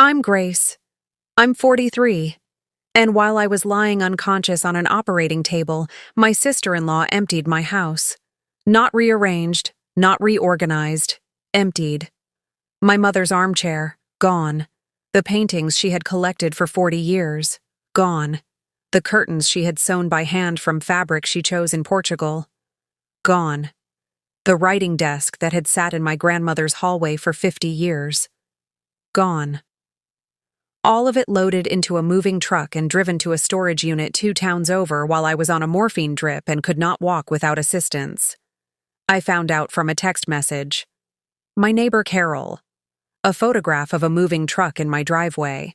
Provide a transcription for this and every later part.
I'm Grace. I'm 43. And while I was lying unconscious on an operating table, my sister-in-law emptied my house. Not rearranged, not reorganized, emptied. My mother's armchair, gone. The paintings she had collected for 40 years, gone. The curtains she had sewn by hand from fabric she chose in Portugal, gone. The writing desk that had sat in my grandmother's hallway for 50 years, gone. All of it loaded into a moving truck and driven to a storage unit 2 towns over while I was on a morphine drip and could not walk without assistance. I found out from a text message. My neighbor Carol. A photograph of a moving truck in my driveway.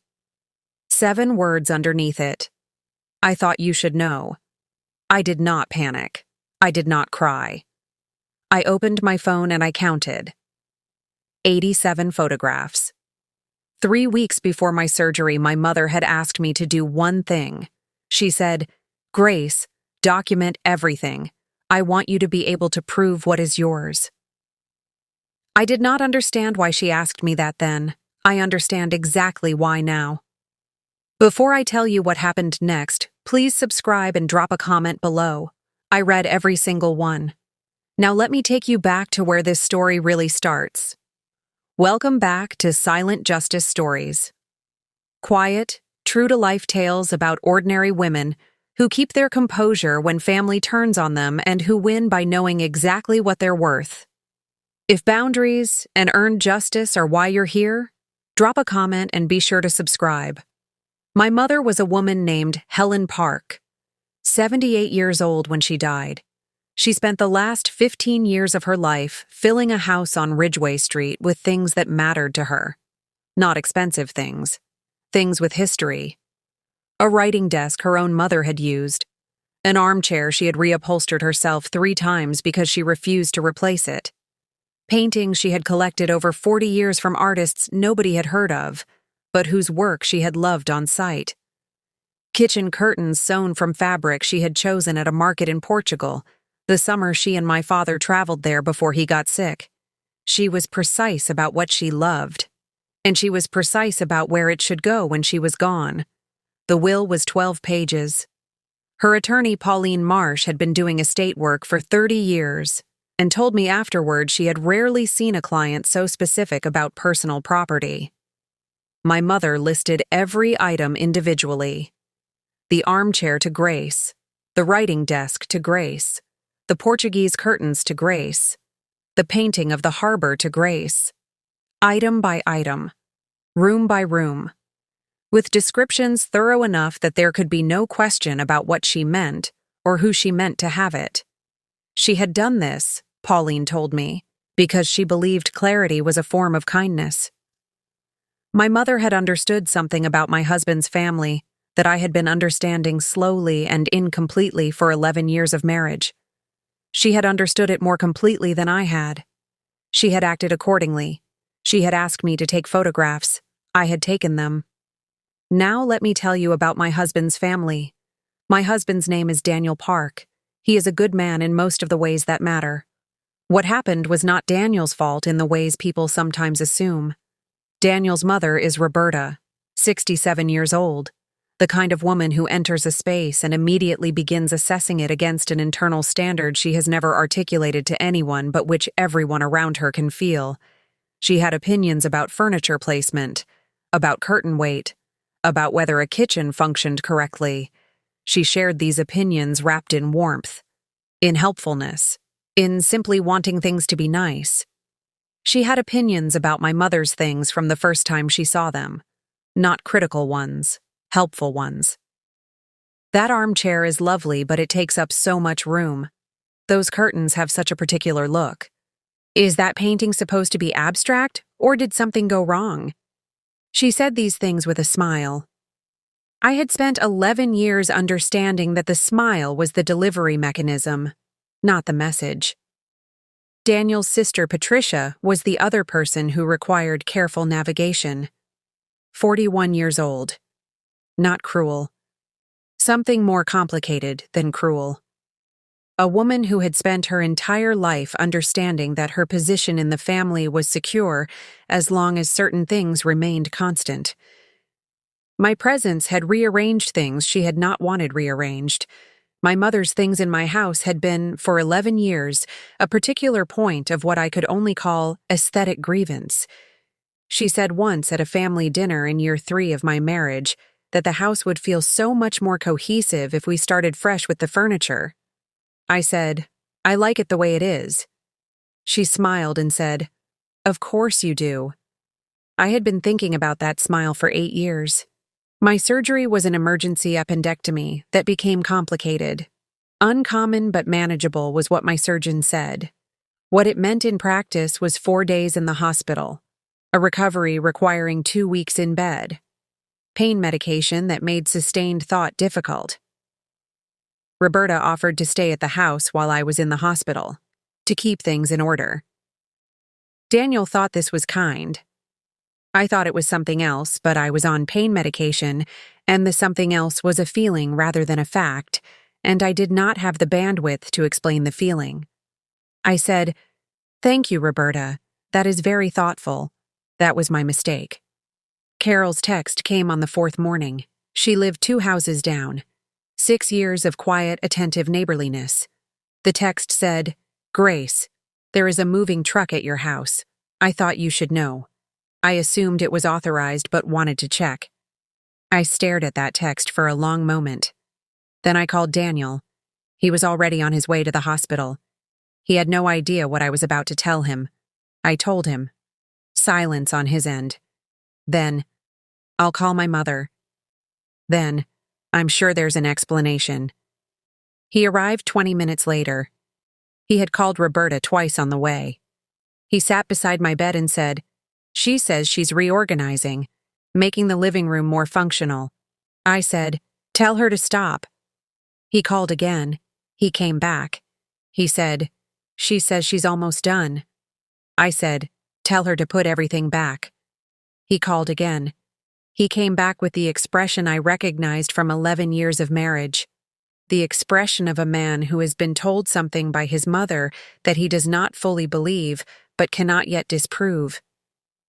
7 words underneath it. I thought you should know. I did not panic. I did not cry. I opened my phone and I counted. 87 photographs. 3 weeks before my surgery, my mother had asked me to do one thing. She said, "Grace, document everything. I want you to be able to prove what is yours." I did not understand why she asked me that then. I understand exactly why now. Before I tell you what happened next, please subscribe and drop a comment below. I read every single one. Now let me take you back to where this story really starts. Welcome back to Silent Justice Stories. Quiet, true-to-life tales about ordinary women who keep their composure when family turns on them and who win by knowing exactly what they're worth. If boundaries and earned justice are why you're here, drop a comment and be sure to subscribe. My mother was a woman named Helen Park, 78 years old when she died. She spent the last 15 years of her life filling a house on Ridgeway Street with things that mattered to her. Not expensive things. Things with history. A writing desk her own mother had used. An armchair she had reupholstered herself 3 times because she refused to replace it. Paintings she had collected over 40 years from artists nobody had heard of, but whose work she had loved on sight. Kitchen curtains sewn from fabric she had chosen at a market in Portugal, the summer she and my father traveled there before he got sick. She was precise about what she loved, and she was precise about where it should go when she was gone. The will was 12 pages. Her attorney, Pauline Marsh, had been doing estate work for 30 years and told me afterward she had rarely seen a client so specific about personal property. My mother listed every item individually. The armchair to Grace, the writing desk to Grace, the Portuguese curtains to Grace, the painting of the harbor to Grace, item by item, room by room, with descriptions thorough enough that there could be no question about what she meant or who she meant to have it. She had done this, Pauline told me, because she believed clarity was a form of kindness. My mother had understood something about my husband's family that I had been understanding slowly and incompletely for 11 years of marriage. She had understood it more completely than I had. She had acted accordingly. She had asked me to take photographs. I had taken them. Now let me tell you about my husband's family. My husband's name is Daniel Park. He is a good man in most of the ways that matter. What happened was not Daniel's fault in the ways people sometimes assume. Daniel's mother is Roberta, 67 years old. The kind of woman who enters a space and immediately begins assessing it against an internal standard she has never articulated to anyone but which everyone around her can feel. She had opinions about furniture placement, about curtain weight, about whether a kitchen functioned correctly. She shared these opinions wrapped in warmth, in helpfulness, in simply wanting things to be nice. She had opinions about my mother's things from the first time she saw them, not critical ones. Helpful ones. That armchair is lovely, but it takes up so much room. Those curtains have such a particular look. Is that painting supposed to be abstract, or did something go wrong? She said these things with a smile. I had spent 11 years understanding that the smile was the delivery mechanism, not the message. Daniel's sister Patricia was the other person who required careful navigation. 41 years old. Not cruel. Something more complicated than cruel. a woman who had spent her entire life understanding that her position in the family was secure as long as certain things remained constant. My presence had rearranged things she had not wanted rearranged. My mother's things in my house had been, for 11 years, a particular point of what I could only call aesthetic grievance. She said once at a family dinner in year 3 of my marriage that the house would feel so much more cohesive if we started fresh with the furniture. I said, "I like it the way it is." She smiled and said, "Of course you do." I had been thinking about that smile for 8 years. My surgery was an emergency appendectomy that became complicated. Uncommon but manageable was what my surgeon said. What it meant in practice was 4 days in the hospital, a recovery requiring 2 weeks in bed, pain medication that made sustained thought difficult. Roberta offered to stay at the house while I was in the hospital, to keep things in order. Daniel thought this was kind. I thought it was something else, but I was on pain medication, and the something else was a feeling rather than a fact, and I did not have the bandwidth to explain the feeling. I said, "Thank you, Roberta. That is very thoughtful. That was my mistake." Carol's text came on the 4th morning. She lived 2 houses down. 6 years of quiet, attentive neighborliness. The text said, "Grace, there is a moving truck at your house. I thought you should know." I assumed it was authorized but wanted to check. I stared at that text for a long moment. Then I called Daniel. He was already on his way to the hospital. He had no idea what I was about to tell him. I told him. Silence on his end. Then, "I'll call my mother." Then, "I'm sure there's an explanation." He arrived 20 minutes later. He had called Roberta twice on the way. He sat beside my bed and said, "She says she's reorganizing, making the living room more functional." I said, "Tell her to stop." He called again. He came back. He said, "She says she's almost done." I said, "Tell her to put everything back." He called again. He came back with the expression I recognized from 11 years of marriage. The expression of a man who has been told something by his mother that he does not fully believe but cannot yet disprove.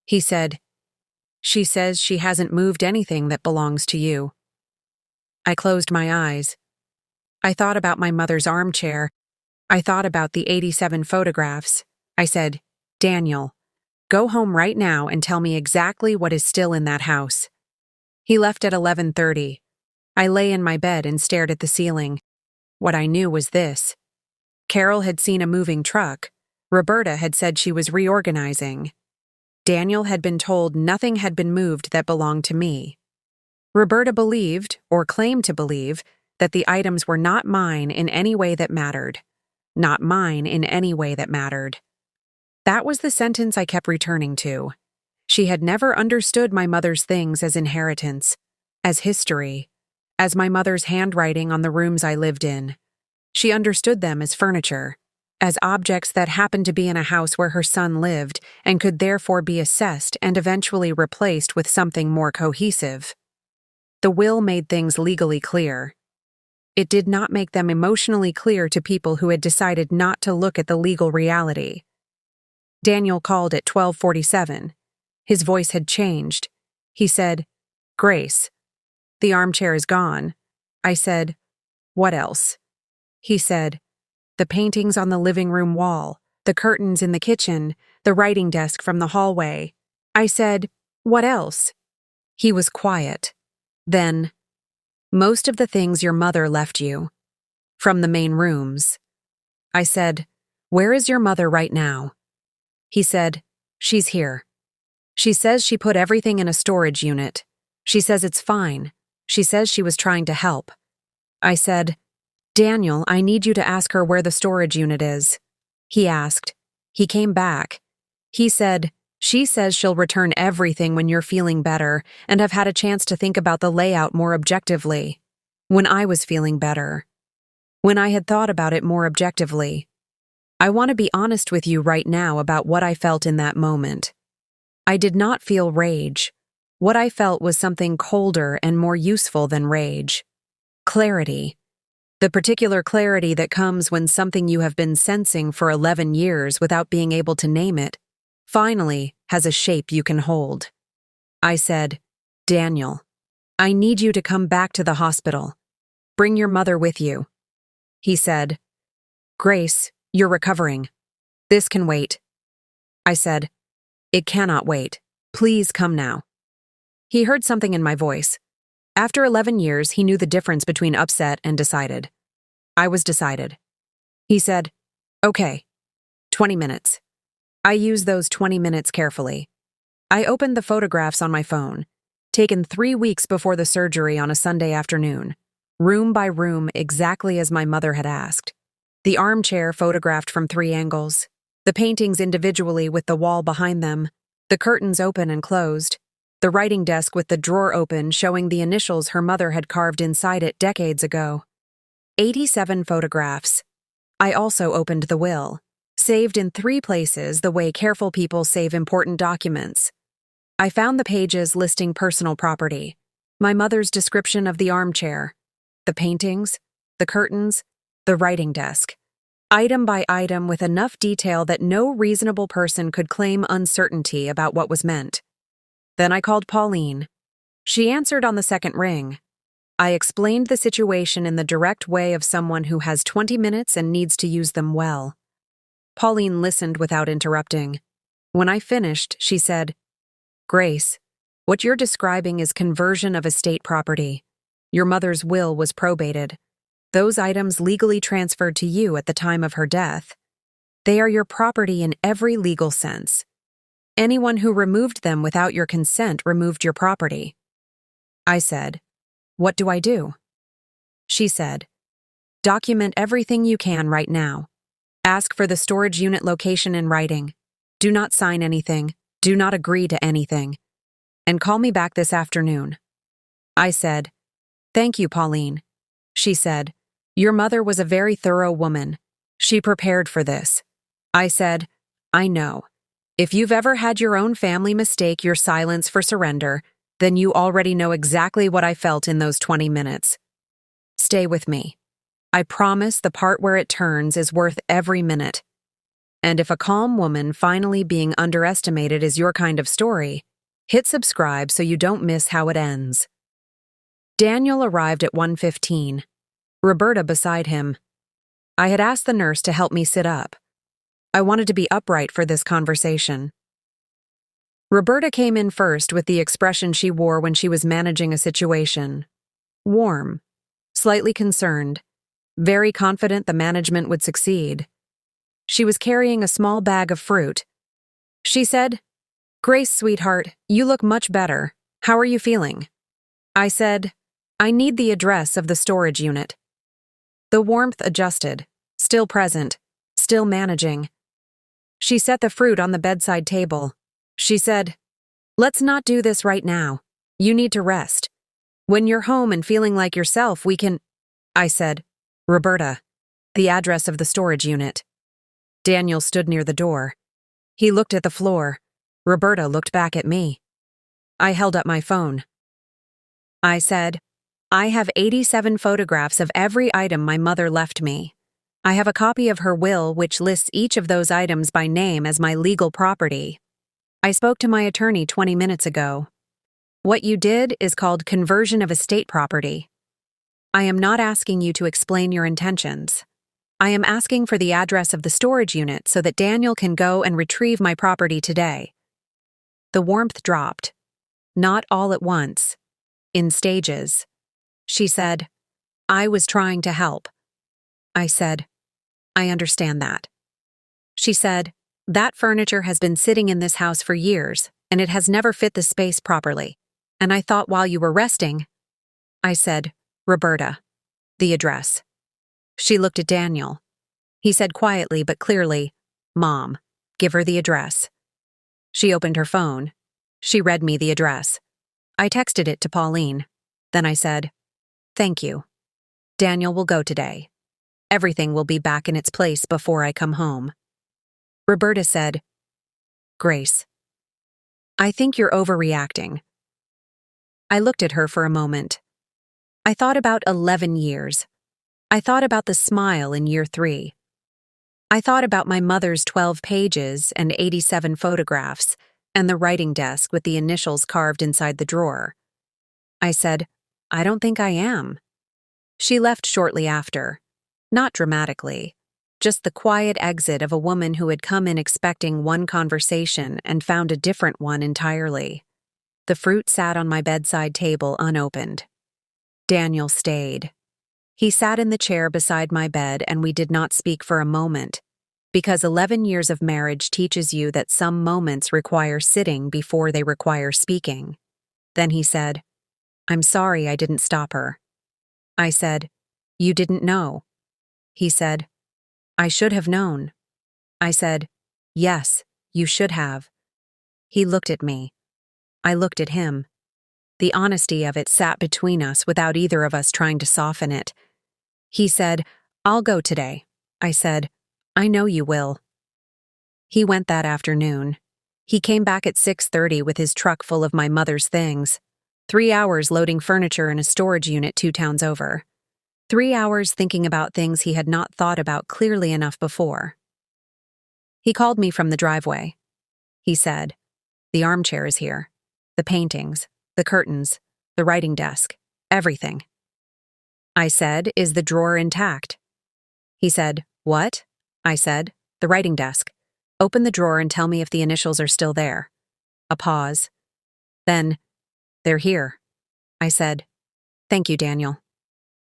He said, "She says she hasn't moved anything that belongs to you." I closed my eyes. I thought about my mother's armchair. I thought about the 87 photographs. I said, "Daniel, go home right now and tell me exactly what is still in that house." He left at 11:30. I lay in my bed and stared at the ceiling. What I knew was this. Carol had seen a moving truck. Roberta had said she was reorganizing. Daniel had been told nothing had been moved that belonged to me. Roberta believed, or claimed to believe, that the items were not mine in any way that mattered. Not mine in any way that mattered. That was the sentence I kept returning to. She had never understood my mother's things as inheritance, as history, as my mother's handwriting on the rooms I lived in. She understood them as furniture, as objects that happened to be in a house where her son lived and could therefore be assessed and eventually replaced with something more cohesive. The will made things legally clear. It did not make them emotionally clear to people who had decided not to look at the legal reality. Daniel called at 12:47. His voice had changed. He said, "Grace, the armchair is gone." I said, "What else?" He said, "The paintings on the living room wall, the curtains in the kitchen, the writing desk from the hallway." I said, "What else?" He was quiet. Then, "Most of the things your mother left you. From the main rooms." I said, "Where is your mother right now?" He said, "She's here. She says she put everything in a storage unit. She says it's fine. She says she was trying to help." I said, "Daniel, I need you to ask her where the storage unit is." He asked. He came back. He said, "She says she'll return everything when you're feeling better and have had a chance to think about the layout more objectively." When I was feeling better. When I had thought about it more objectively. I want to be honest with you right now about what I felt in that moment. I did not feel rage. What I felt was something colder and more useful than rage. Clarity. The particular clarity that comes when something you have been sensing for 11 years without being able to name it finally has a shape you can hold. I said, Daniel, I need you to come back to the hospital. Bring your mother with you. He said, Grace, you're recovering. This can wait. I said, It cannot wait. Please come now. He heard something in my voice. After 11 years, he knew the difference between upset and decided. I was decided. He said, Okay, 20 minutes. I used those 20 minutes carefully. I opened the photographs on my phone, taken 3 weeks before the surgery on a Sunday afternoon, room by room exactly as my mother had asked. The armchair photographed from 3 angles, the paintings individually with the wall behind them, the curtains open and closed, the writing desk with the drawer open showing the initials her mother had carved inside it decades ago. 87 photographs. I also opened the will, saved in 3 places the way careful people save important documents. I found the pages listing personal property, my mother's description of the armchair, the paintings, the curtains, the writing desk, item by item with enough detail that no reasonable person could claim uncertainty about what was meant. Then I called Pauline. She answered on the second ring. I explained the situation in the direct way of someone who has 20 minutes and needs to use them well. Pauline listened without interrupting. When I finished, she said, Grace, what you're describing is conversion of estate property. Your mother's will was probated. Those items legally transferred to you at the time of her death. They are your property in every legal sense. Anyone who removed them without your consent removed your property. I said, What do I do? She said, Document everything you can right now. Ask for the storage unit location in writing. Do not sign anything. Do not agree to anything. And call me back this afternoon. I said, Thank you, Pauline. She said, Your mother was a very thorough woman. She prepared for this. I said, I know. If you've ever had your own family mistake your silence for surrender, then you already know exactly what I felt in those 20 minutes. Stay with me. I promise the part where it turns is worth every minute. And if a calm woman finally being underestimated is your kind of story, hit subscribe so you don't miss how it ends. Daniel arrived at 1:15. Roberta beside him. I had asked the nurse to help me sit up. I wanted to be upright for this conversation. Roberta came in first with the expression she wore when she was managing a situation. Warm, slightly concerned, very confident the management would succeed. She was carrying a small bag of fruit. She said, Grace, sweetheart, you look much better. How are you feeling? I said, I need the address of the storage unit. The warmth adjusted, still present, still managing. She set the fruit on the bedside table. She said, Let's not do this right now. You need to rest. When you're home and feeling like yourself, we can... I said, Roberta, the address of the storage unit. Daniel stood near the door. He looked at the floor. Roberta looked back at me. I held up my phone. I said, I have 87 photographs of every item my mother left me. I have a copy of her will which lists each of those items by name as my legal property. I spoke to my attorney 20 minutes ago. What you did is called conversion of estate property. I am not asking you to explain your intentions. I am asking for the address of the storage unit so that Daniel can go and retrieve my property today. The warmth dropped. Not all at once. In stages. She said, I was trying to help. I said, I understand that. She said, that furniture has been sitting in this house for years, and it has never fit the space properly. And I thought while you were resting... I said, Roberta, the address. She looked at Daniel. He said quietly but clearly, Mom, give her the address. She opened her phone. She read me the address. I texted it to Pauline. Then I said, Thank you. Daniel will go today. Everything will be back in its place before I come home. Roberta said, Grace, I think you're overreacting. I looked at her for a moment. I thought about 11 years. I thought about the smile in year 3. I thought about my mother's 12 pages and 87 photographs, and the writing desk with the initials carved inside the drawer. I said, "I don't think I am." She left shortly after. Not dramatically. Just the quiet exit of a woman who had come in expecting one conversation and found a different one entirely. The fruit sat on my bedside table unopened. Daniel stayed. He sat in the chair beside my bed and we did not speak for a moment, because 11 years of marriage teaches you that some moments require sitting before they require speaking. Then he said, "I'm sorry I didn't stop her." I said, "You didn't know." He said, "I should have known." I said, "Yes, you should have." He looked at me. I looked at him. The honesty of it sat between us without either of us trying to soften it. He said, "I'll go today." I said, "I know you will." He went that afternoon. He came back at 6:30 with his truck full of my mother's things. 3 hours loading furniture in a storage unit 2 towns over. 3 hours thinking about things he had not thought about clearly enough before. He called me from the driveway. He said, "The armchair is here. The paintings, the curtains, the writing desk, everything." I said, "Is the drawer intact?" He said, "What?" I said, "The writing desk. Open the drawer and tell me if the initials are still there." A pause. Then, "They're here." I said, "Thank you, Daniel."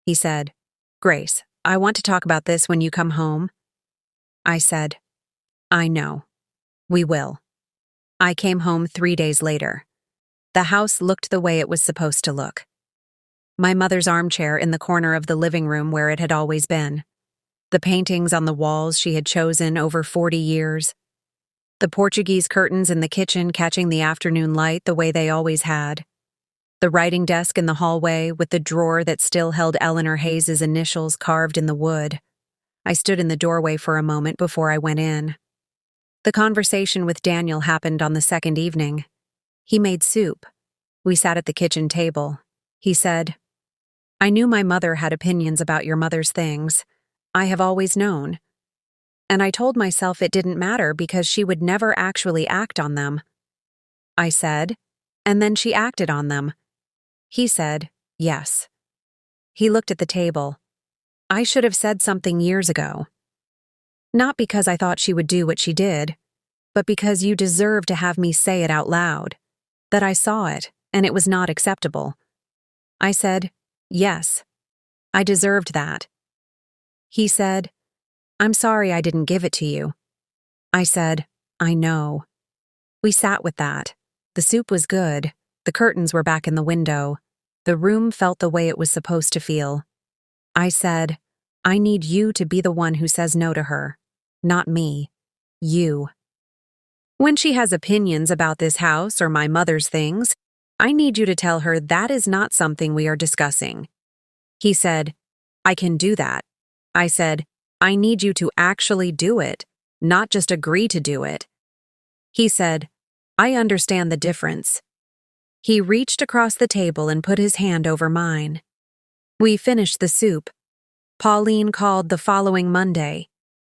He said, "Grace, I want to talk about this when you come home." I said, "I know. We will." I came home 3 days later. The house looked the way it was supposed to look. My mother's armchair in the corner of the living room where it had always been. The paintings on the walls she had chosen over 40 years. The Portuguese curtains in the kitchen catching the afternoon light the way they always had. The writing desk in the hallway with the drawer that still held Eleanor Hayes's initials carved in the wood. I stood in the doorway for a moment before I went in. The conversation with Daniel happened on the second evening. He made soup. We sat at the kitchen table. He said, "I knew my mother had opinions about your mother's things. I have always known. And I told myself it didn't matter because she would never actually act on them." I said, "And then she acted on them." He said, "Yes." He looked at the table. "I should have said something years ago. Not because I thought she would do what she did, but because you deserve to have me say it out loud, that I saw it, and it was not acceptable." I said, "Yes, I deserved that." He said, "I'm sorry I didn't give it to you." I said, "I know." We sat with that. The soup was good. The curtains were back in the window. The room felt the way it was supposed to feel. I said, "I need you to be the one who says no to her. Not me. You. When she has opinions about this house or my mother's things, I need you to tell her that is not something we are discussing." He said, "I can do that." I said, "I need you to actually do it, not just agree to do it." He said, "I understand the difference." He reached across the table and put his hand over mine. We finished the soup. Pauline called the following Monday.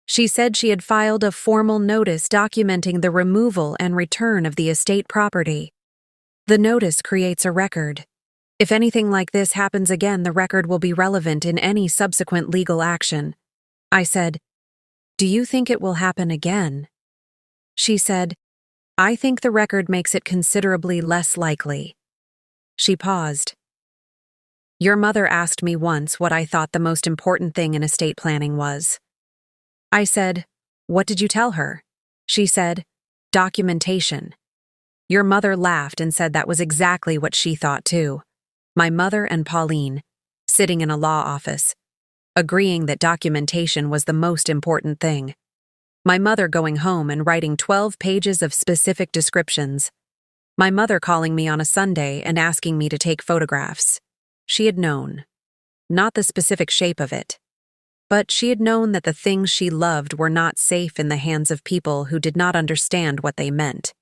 She said she had filed a formal notice documenting the removal and return of the estate property. The notice creates a record. If anything like this happens again, the record will be relevant in any subsequent legal action. I said, "Do you think it will happen again?" She said, "I think the record makes it considerably less likely." She paused. "Your mother asked me once what I thought the most important thing in estate planning was." I said, "What did you tell her?" She said, "Documentation." Your mother laughed and said that was exactly what she thought too. My mother and Pauline, sitting in a law office, agreeing that documentation was the most important thing. My mother going home and writing 12 pages of specific descriptions. My mother calling me on a Sunday and asking me to take photographs. She had known. Not the specific shape of it. But she had known that the things she loved were not safe in the hands of people who did not understand what they meant.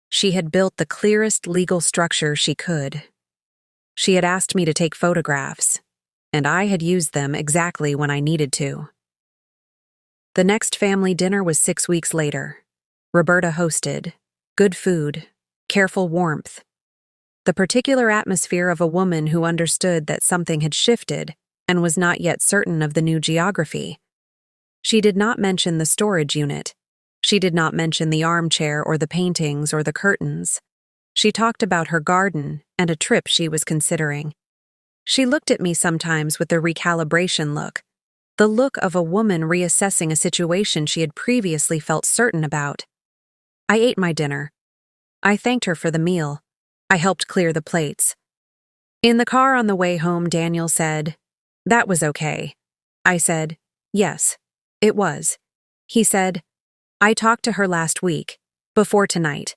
She had built the clearest legal structure she could. She had asked me to take photographs. and I had used them exactly when I needed to. The next family dinner was 6 weeks later. Roberta hosted. Good food, careful warmth. The particular atmosphere of a woman who understood that something had shifted and was not yet certain of the new geography. She did not mention the storage unit. She did not mention the armchair or the paintings or the curtains. She talked about her garden and a trip she was considering. She looked at me sometimes with the recalibration look, the look of a woman reassessing a situation she had previously felt certain about. I ate my dinner. I thanked her for the meal. I helped clear the plates. In the car on the way home, Daniel said, "That was okay." I said, "Yes, it was." He said, "I talked to her last week, before tonight.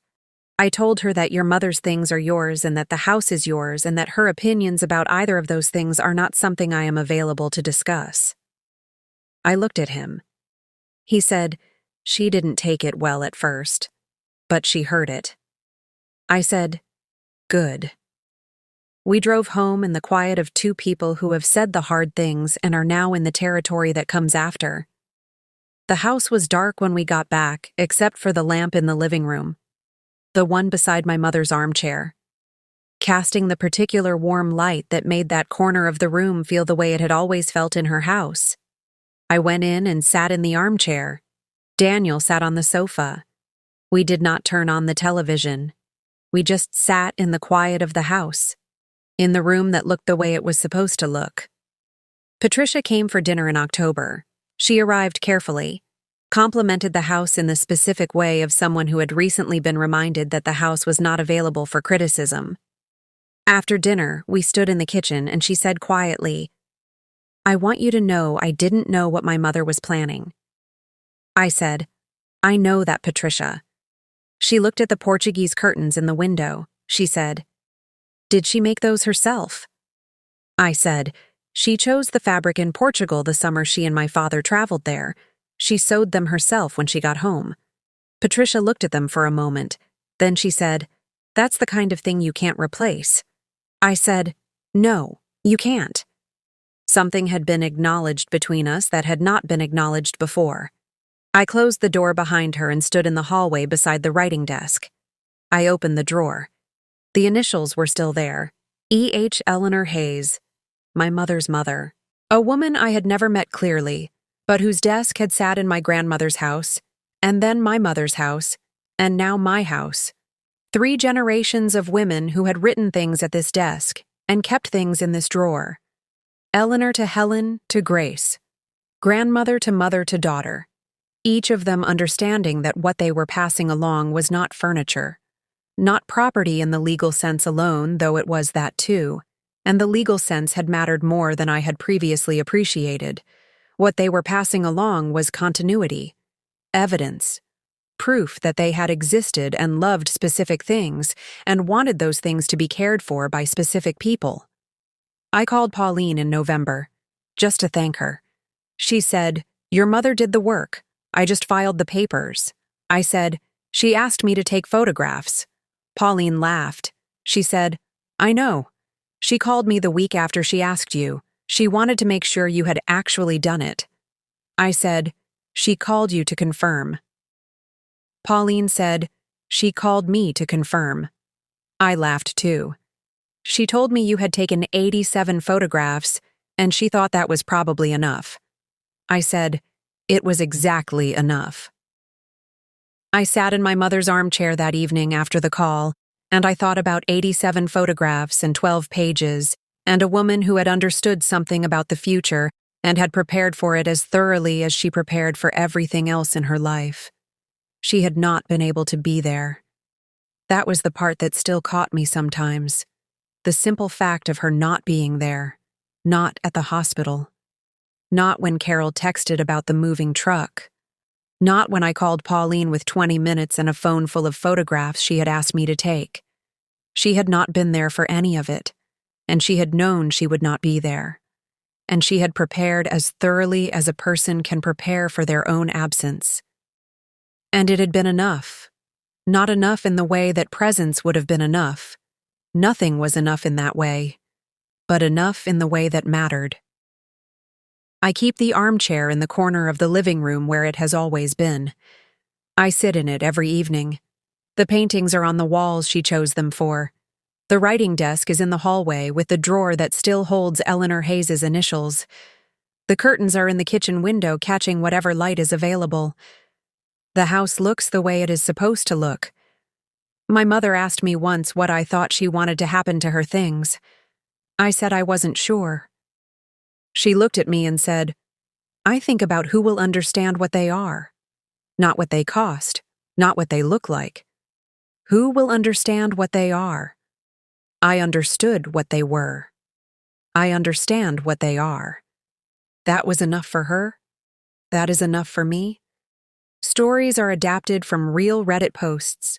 I told her that your mother's things are yours and that the house is yours and that her opinions about either of those things are not something I am available to discuss." I looked at him. He said, "She didn't take it well at first, but she heard it." I said, "Good." We drove home in the quiet of two people who have said the hard things and are now in the territory that comes after. The house was dark when we got back, except for the lamp in the living room, the one beside my mother's armchair, casting the particular warm light that made that corner of the room feel the way it had always felt in her house. I went in and sat in the armchair. Daniel sat on the sofa. We did not turn on the television. We just sat in the quiet of the house, in the room that looked the way it was supposed to look. Patricia came for dinner in October. She arrived carefully, complimented the house in the specific way of someone who had recently been reminded that the house was not available for criticism. After dinner, we stood in the kitchen and she said quietly, "I want you to know I didn't know what my mother was planning." I said, "I know that, Patricia." She looked at the Portuguese curtains in the window. She said, "Did she make those herself?" I said, "She chose the fabric in Portugal the summer she and my father traveled there. She sewed them herself when she got home." Patricia looked at them for a moment. Then she said, "That's the kind of thing you can't replace." I said, "No, you can't." Something had been acknowledged between us that had not been acknowledged before. I closed the door behind her and stood in the hallway beside the writing desk. I opened the drawer. The initials were still there. E.H. Eleanor Hayes, my mother's mother. A woman I had never met clearly, but whose desk had sat in my grandmother's house, and then my mother's house, and now my house. 3 generations of women who had written things at this desk and kept things in this drawer. Eleanor to Helen to Grace. Grandmother to mother to daughter. Each of them understanding that what they were passing along was not furniture. Not property in the legal sense alone, though it was that too, and the legal sense had mattered more than I had previously appreciated. What they were passing along was continuity, evidence, proof that they had existed and loved specific things and wanted those things to be cared for by specific people. I called Pauline in November, just to thank her. She said, "Your mother did the work. I just filed the papers." I said, "She asked me to take photographs." Pauline laughed. She said, "I know. She called me the week after she asked you. She wanted to make sure you had actually done it." I said, "She called you to confirm." Pauline said, "She called me to confirm." I laughed too. She told me you had taken 87 photographs, and she thought that was probably enough. I said, "It was exactly enough." I sat in my mother's armchair that evening after the call, and I thought about 87 photographs and 12 pages, and a woman who had understood something about the future and had prepared for it as thoroughly as she prepared for everything else in her life. She had not been able to be there. That was the part that still caught me sometimes. The simple fact of her not being there, not at the hospital. Not when Carol texted about the moving truck. Not when I called Pauline with 20 minutes and a phone full of photographs she had asked me to take. She had not been there for any of it, and she had known she would not be there. And she had prepared as thoroughly as a person can prepare for their own absence. And it had been enough. Not enough in the way that presence would have been enough. Nothing was enough in that way. But enough in the way that mattered. I keep the armchair in the corner of the living room where it has always been. I sit in it every evening. The paintings are on the walls she chose them for. The writing desk is in the hallway with the drawer that still holds Eleanor Hayes's initials. The curtains are in the kitchen window catching whatever light is available. The house looks the way it is supposed to look. My mother asked me once what I thought she wanted to happen to her things. I said I wasn't sure. She looked at me and said, "I think about who will understand what they are. Not what they cost, not what they look like. Who will understand what they are?" I understood what they were. I understand what they are. That was enough for her. That is enough for me. Stories are adapted from real Reddit posts.